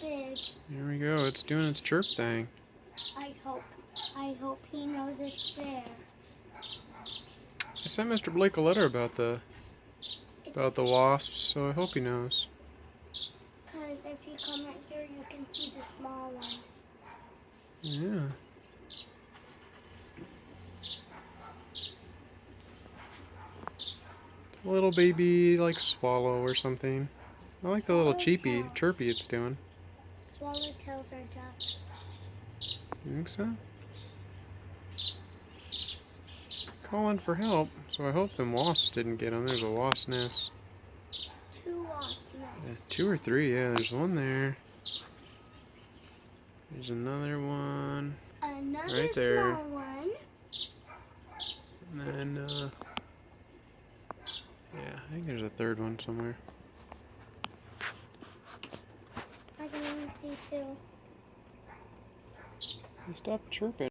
big. Here we go. It's doing its chirp thing. I hope he knows it's there. I sent Mr. Blake a letter about the wasps, so I hope he knows. Because if you come right here, you can see the small one. Yeah. A little baby, like swallow or something. I like the little chirpy it's doing. Swallowtails are ducks. You think so? Calling for help, so I hope them wasps didn't get them. There's a wasp nest. 2 wasp nests. 2 or 3, yeah, there's one there. There's another one. Another right there. Small one. And then, yeah, I think there's a 3rd one somewhere. I can only see 2. Stop chirping.